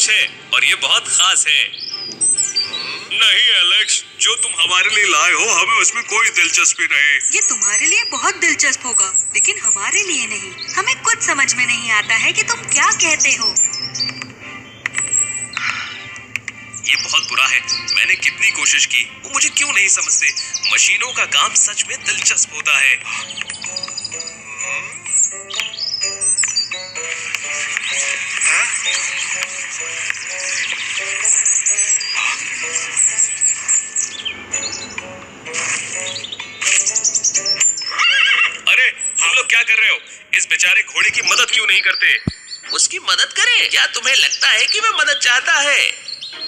कुछ है और ये बहुत खास है। नहीं एलेक्स, जो तुम हमारे लिए लाए हो हमें उसमें कोई दिलचस्पी नहीं। ये तुम्हारे लिए बहुत दिलचस्प होगा, लेकिन हमारे लिए नहीं। हमें कुछ समझ में नहीं आता है कि तुम क्या कहते हो। ये बहुत बुरा है। मैंने कितनी कोशिश की, वो मुझे क्यों नहीं समझते। मशीनों का काम सच में दिलचस्प होता है। अरे तुम लोग क्या कर रहे हो? इस बेचारे घोड़े की मदद क्यों नहीं करते? उसकी मदद करें? क्या तुम्हें लगता है कि वह मदद चाहता है?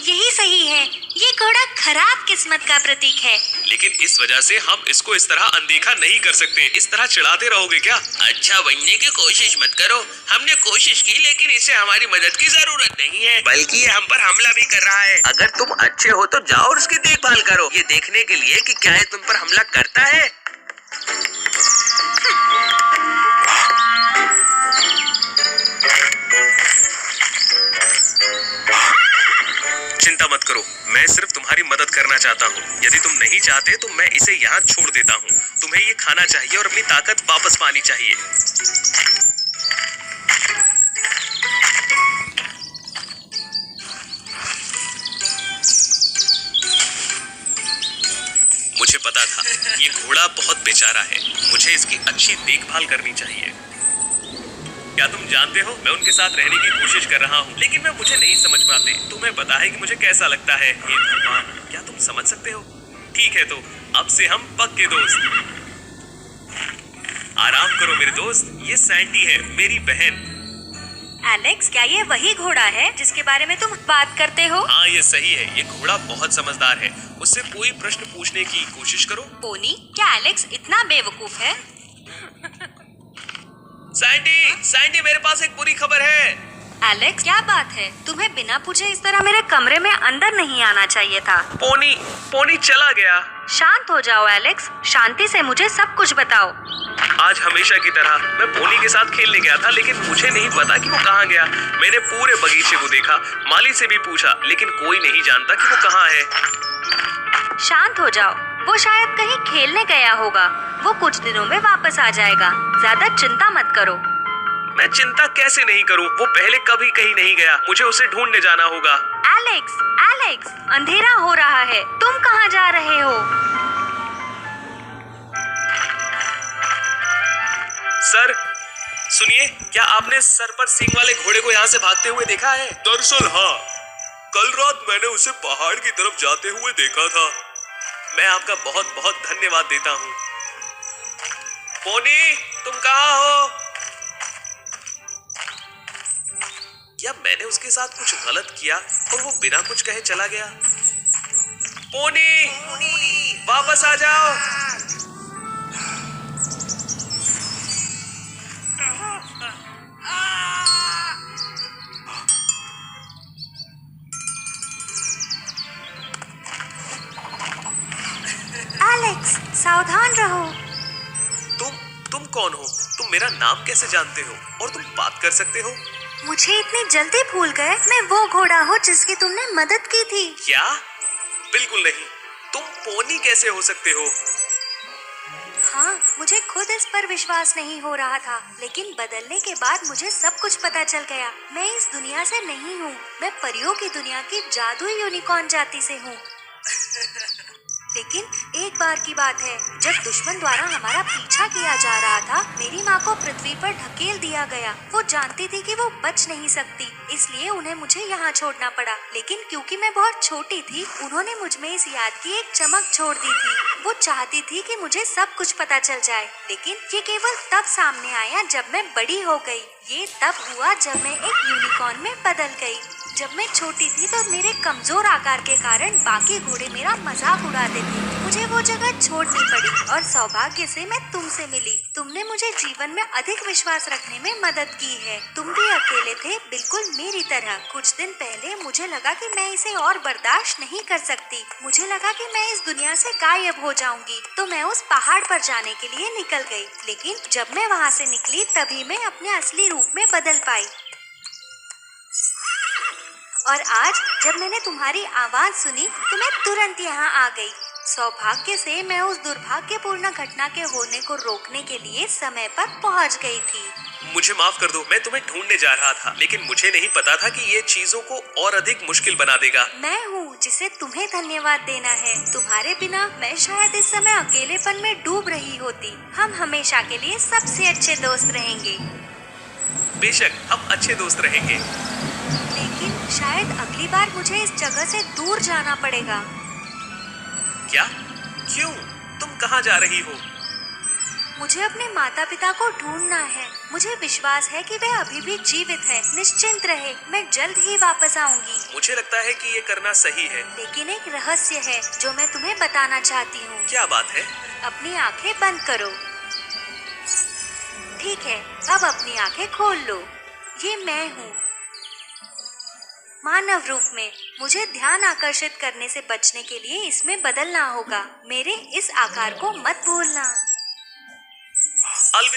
यही सही है। ये घोड़ा खराब किस्मत का प्रतीक है। लेकिन इस वजह से हम इसको इस तरह अनदेखा नहीं कर सकते। इस तरह चिढ़ाते रहोगे क्या? अच्छा बनने की कोशिश मत करो। हमने कोशिश की, लेकिन इसे हमारी मदद की जरूरत नहीं है, बल्कि ये हम पर हमला भी कर रहा है। अगर तुम अच्छे हो तो जाओ और उसकी देखभाल करो, ये देखने के लिए कि क्या ये तुम पर हमला करता है। चिंता मत करो, मैं सिर्फ तुम्हारी मदद करना चाहता हूँ। यदि तुम नहीं चाहते तो मैं इसे यहाँ छोड़ देता हूँ। तुम्हें ये खाना चाहिए और अपनी ताकत वापस पानी चाहिए। मुझे पता था ये घोड़ा बहुत बेचारा है। मुझे इसकी अच्छी देखभाल करनी चाहिए। क्या तुम जानते हो, मैं उनके साथ रहने की कोशिश कर रहा हूँ, लेकिन मुझे नहीं समझ पाते। तुम्हें पता है कि मुझे कैसा लगता है। हे भगवान, क्या तुम समझ सकते हो? ठीक है, तो अब से हम पक्के दोस्त। आराम करो मेरे दोस्त, ये सैंडी है, मेरी बहन। एलेक्स, क्या ये वही घोड़ा है जिसके बारे में तुम बात करते हो? हाँ, ये सही है। ये घोड़ा बहुत समझदार है। उससे कोई प्रश्न पूछने की कोशिश करो। पोनी, क्या एलेक्स इतना बेवकूफ है? सैंडी, मेरे पास एक बुरी खबर है। एलेक्स, क्या बात है? तुम्हें बिना पूछे इस तरह मेरे कमरे में अंदर नहीं आना चाहिए था। पोनी चला गया। शांत हो जाओ एलेक्स, शांति से मुझे सब कुछ बताओ। आज हमेशा की तरह मैं पोनी के साथ खेलने गया था, लेकिन मुझे नहीं पता कि वो कहाँ गया। मैंने पूरे बगीचे को देखा, माली से भी पूछा, लेकिन कोई नहीं जानता कि वो कहाँ है। शांत हो जाओ, वो शायद कहीं खेलने गया होगा। वो कुछ दिनों में वापस आ जाएगा। ज्यादा चिंता मत करो। मैं चिंता कैसे नहीं करूं? वो पहले कभी कहीं नहीं गया। मुझे उसे ढूंढने जाना होगा। एलेक्स, अंधेरा हो रहा है। तुम कहाँ जा रहे हो? सर सुनिए, क्या आपने सर पर सींग वाले घोड़े को यहाँ से भागते हुए देखा है? दरअसल हाँ, कल रात मैंने उसे पहाड़ की तरफ जाते हुए देखा था। मैं आपका बहुत बहुत धन्यवाद देता हूँ। पोनी, तुम कहाँ हो? क्या मैंने उसके साथ कुछ गलत किया और वो बिना कुछ कहे चला गया? पोनी, वापस आ जाओ। एलेक्स, सावधान रहो। तुम कौन हो? तुम मेरा नाम कैसे जानते हो और तुम बात कर सकते हो? मुझे इतनी जल्दी भूल गए? मैं वो घोड़ा हूँ जिसकी तुमने मदद की थी। क्या? बिल्कुल नहीं। तुम पोनी कैसे हो सकते हो? हाँ, मुझे खुद इस पर विश्वास नहीं हो रहा था, लेकिन बदलने के बाद मुझे सब कुछ पता चल गया। मैं इस दुनिया से नहीं हूँ। मैं परियों की दुनिया की जादुई यूनिकॉर्न जाति से हूँ। लेकिन एक बार की बात है, जब दुश्मन द्वारा हमारा पीछा किया जा रहा था, मेरी माँ को पृथ्वी पर ढकेल दिया गया। वो जानती थी कि वो बच नहीं सकती, इसलिए उन्हें मुझे यहाँ छोड़ना पड़ा। लेकिन क्योंकि मैं बहुत छोटी थी, उन्होंने मुझ में इस याद की एक चमक छोड़ दी थी। वो चाहती थी कि मुझे सब कुछ पता चल जाए, लेकिन ये केवल तब सामने आया जब मैं बड़ी हो गई। ये तब हुआ जब मैं एक यूनिकॉर्न में बदल गई। जब मैं छोटी थी तो मेरे कमजोर आकार के कारण बाकी घोड़े मेरा मजाक उड़ाते थे। मुझे वो जगह छोड़नी पड़ी और सौभाग्य से मैं तुमसे मिली। तुमने मुझे जीवन में अधिक विश्वास रखने में मदद की है। तुम भी अकेले थे, बिल्कुल मेरी तरह। कुछ दिन पहले मुझे लगा कि मैं इसे और बर्दाश्त नहीं कर सकती। मुझे लगा कि मैं इस दुनिया से गायब हो जाऊंगी, तो मैं उस पहाड़ पर जाने के लिए निकल गई। लेकिन जब मैं वहाँ से निकली, तभी मैं अपने असली रूप में बदल पाई। और आज जब मैंने तुम्हारी आवाज सुनी तो मैं तुरंत यहाँ आ गई। सौभाग्य से मैं उस दुर्भाग्यपूर्ण घटना के होने को रोकने के लिए समय पर पहुँच गई थी। मुझे माफ कर दो, मैं तुम्हें ढूंढने जा रहा था, लेकिन मुझे नहीं पता था कि ये चीजों को और अधिक मुश्किल बना देगा। मैं हूँ जिसे तुम्हें धन्यवाद देना है। तुम्हारे बिना मैं शायद इस समय अकेलेपन में डूब रही होती। हम हमेशा के लिए सबसे अच्छे दोस्त रहेंगे। बेशक हम अच्छे दोस्त रहेंगे। लेकिन शायद अगली बार मुझे इस जगह से दूर जाना पड़ेगा। क्या? क्यों? तुम कहाँ जा रही हो? मुझे अपने माता पिता को ढूंढना है। मुझे विश्वास है कि वे अभी भी जीवित हैं। निश्चिंत रहे, मैं जल्द ही वापस आऊंगी। मुझे लगता है कि ये करना सही है। लेकिन एक रहस्य है जो मैं तुम्हें बताना चाहती हूँ। क्या बात है? अपनी आंखें बंद करो। ठीक है, अब अपनी आंखें खोल लो। ये मैं हूँ, मानव रूप में। मुझे ध्यान आकर्षित करने से बचने के लिए इसमें बदलना होगा। मेरे इस आकार को मत भूलना। अलविदा।